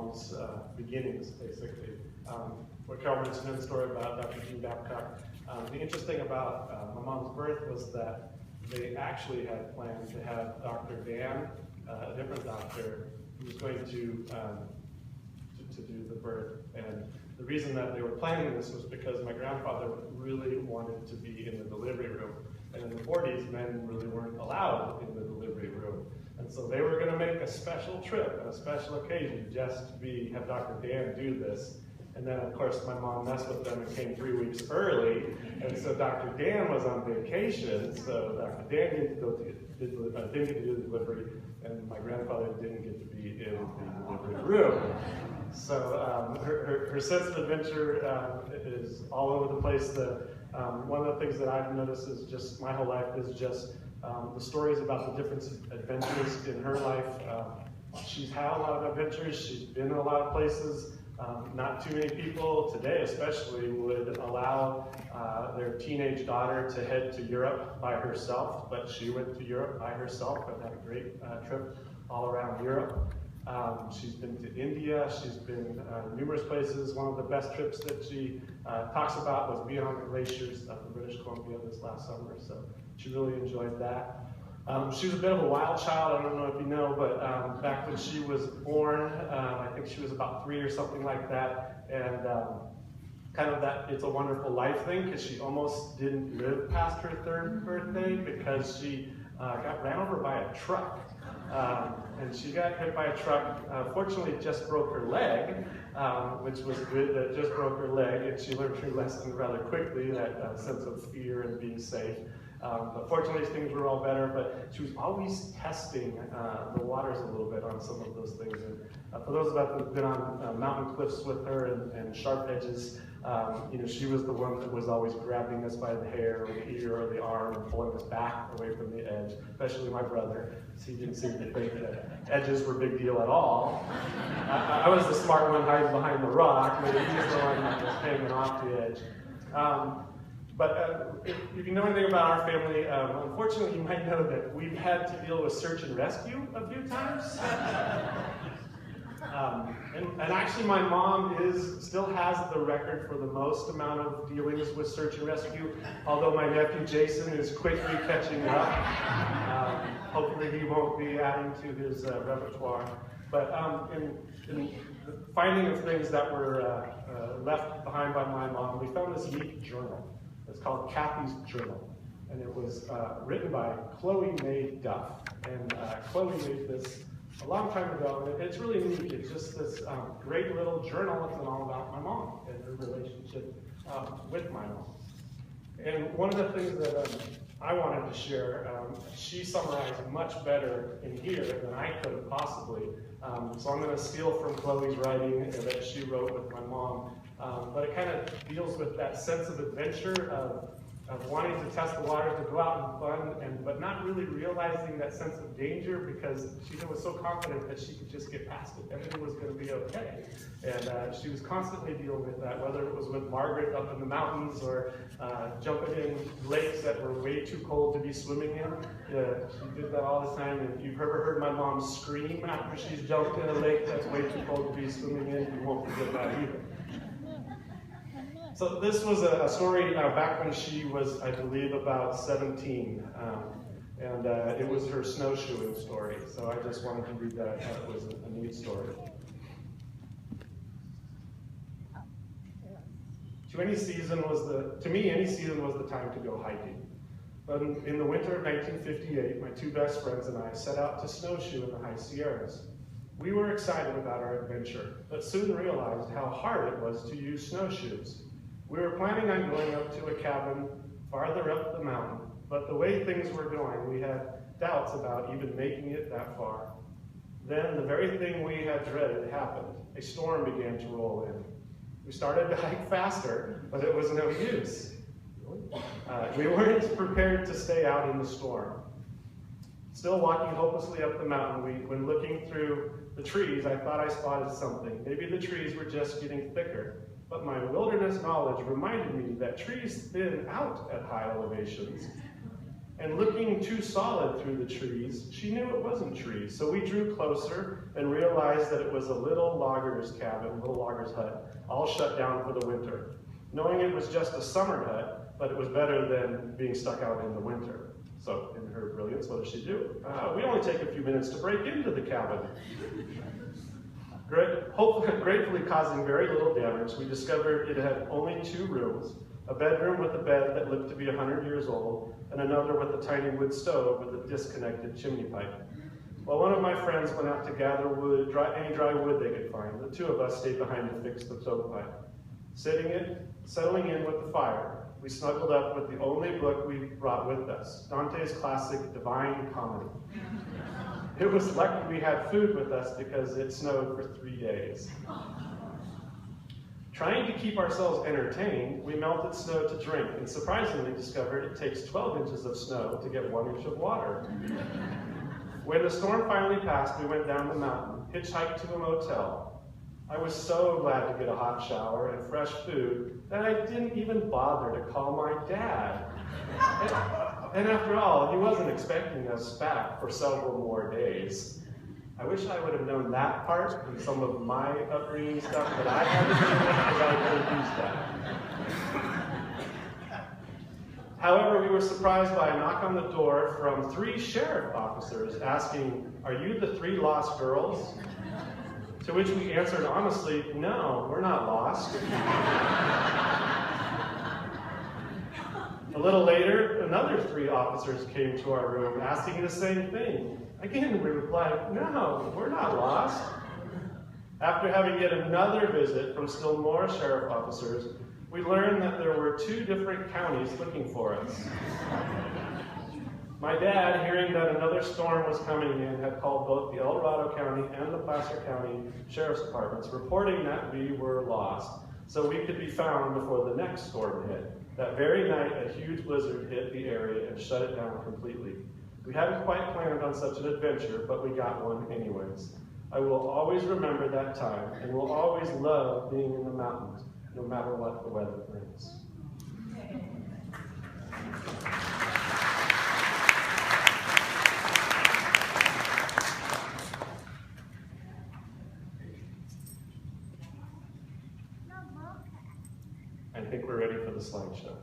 mom's beginnings, basically. What Carol mentioned in the story about Dr. Jean Babcock, the interesting thing about my mom's birth was that they actually had planned to have Dr. Dan, a different doctor, who was going to do the birth. And the reason that they were planning this was because my grandfather really wanted to be in the delivery room. And in the 40s, men really weren't allowed in the delivery room. And so they were going to make a special trip, a special occasion, just to have Dr. Dan do this. And then, of course, my mom messed with them and came 3 weeks early. And so Dr. Dan was on vacation, so Dr. Dan didn't get to do the delivery, and my grandfather didn't get to be in the delivery room. So her sense of adventure is all over the place. One of the things that I've noticed is just my whole life is just the stories about the different adventures in her life. She's had a lot of adventures. She's been in a lot of places. Not too many people today especially would allow their teenage daughter to head to Europe by herself, but she went to Europe by herself and had a great trip all around Europe. She's been to India, she's been numerous places. One of the best trips that she talks about was being on the glaciers up in British Columbia this last summer, so she really enjoyed that. She was a bit of a wild child, I don't know if you know, but back when she was born, I think she was about 3 or something like that, and kind of that It's a Wonderful Life thing, because she almost didn't live past her 3rd birthday because she got ran over by a truck. And she got hit by a truck. Fortunately, it just broke her leg, which was good that it just broke her leg, and she learned her lesson rather quickly, that sense of fear and being safe. But fortunately, things were all better, but she was always testing the waters a little bit on some of those things. And for those of us who've been on mountain cliffs with her and sharp edges, she was the one that was always grabbing us by the hair or the ear or the arm and pulling us back away from the edge, especially my brother. He didn't seem to think that edges were a big deal at all. I was the smart one hiding behind the rock, but he was the one that was hanging off the edge. But if you know anything about our family, unfortunately you might know that we've had to deal with search and rescue a few times. And actually my mom still has the record for the most amount of dealings with search and rescue, although my nephew Jason is quickly catching up. Hopefully he won't be adding to his repertoire. But in the finding of things that were left behind by my mom, we found this neat journal. It's called Kathy's Journal, and it was written by Chloe Mae Duff. And Chloe made this a long time ago, and it's really neat. It's just this great little journal. It's all about my mom and her relationship with my mom. And one of the things that I wanted to share, she summarized much better in here than I could have possibly. So I'm going to steal from Chloe's writing that she wrote with my mom. But it kind of deals with that sense of adventure, of wanting to test the waters, to go out and fun, but not really realizing that sense of danger, because she was so confident that she could just get past it. Everything was going to be okay. And she was constantly dealing with that, whether it was with Margaret up in the mountains or jumping in lakes that were way too cold to be swimming in. She did that all the time. And if you've ever heard my mom scream after she's jumped in a lake that's way too cold to be swimming in, you won't forget that either. So this was a story back when she was, I believe, about 17, and it was her snowshoeing story. So I just wanted to read that. I thought it was a neat story. To me, any season was the time to go hiking. But in the winter of 1958, my 2 best friends and I set out to snowshoe in the high Sierras. We were excited about our adventure, but soon realized how hard it was to use snowshoes. We were planning on going up to a cabin farther up the mountain, but the way things were going, we had doubts about even making it that far. Then the very thing we had dreaded happened. A storm began to roll in. We started to hike faster, but it was no use. We weren't prepared to stay out in the storm. Still walking hopelessly up the mountain, when looking through the trees, I thought I spotted something. Maybe the trees were just getting thicker. But my wilderness knowledge reminded me that trees thin out at high elevations. And looking too solid through the trees, she knew it wasn't trees. So we drew closer and realized that it was a little logger's cabin, little logger's hut, all shut down for the winter. Knowing it was just a summer hut, but it was better than being stuck out in the winter. So in her brilliance, what does she do? We only take a few minutes to break into the cabin. Gratefully causing very little damage, we discovered it had only 2 rooms, a bedroom with a bed that looked to be 100 years old, and another with a tiny wood stove with a disconnected chimney pipe. While one of my friends went out to gather wood, any dry wood they could find, the 2 of us stayed behind to fix the stovepipe. Settling in with the fire, we snuggled up with the only book we brought with us, Dante's classic Divine Comedy. It was lucky we had food with us because it snowed for 3 days. Trying to keep ourselves entertained, we melted snow to drink and surprisingly discovered it takes 12 inches of snow to get 1 inch of water. When the storm finally passed, we went down the mountain, hitchhiked to a motel. I was so glad to get a hot shower and fresh food that I didn't even bother to call my dad. And after all, he wasn't expecting us back for several more days. I wish I would have known that part and some of my upbringing stuff that I had to do because I could have used that. However, we were surprised by a knock on the door from 3 sheriff officers asking, "Are you the 3 lost girls?" To which we answered honestly, "No, we're not lost." A little later, another 3 officers came to our room asking the same thing. Again, we replied, "No, we're not lost." After having yet another visit from still more sheriff officers, we learned that there were 2 different counties looking for us. My dad, hearing that another storm was coming in, had called both the El Dorado County and the Placer County Sheriff's Departments, reporting that we were lost, so we could be found before the next storm hit. That very night, a huge blizzard hit the area and shut it down completely. We hadn't quite planned on such an adventure, but we got one anyways. I will always remember that time, and will always love being in the mountains, no matter what the weather brings. I think we're ready for the slideshow.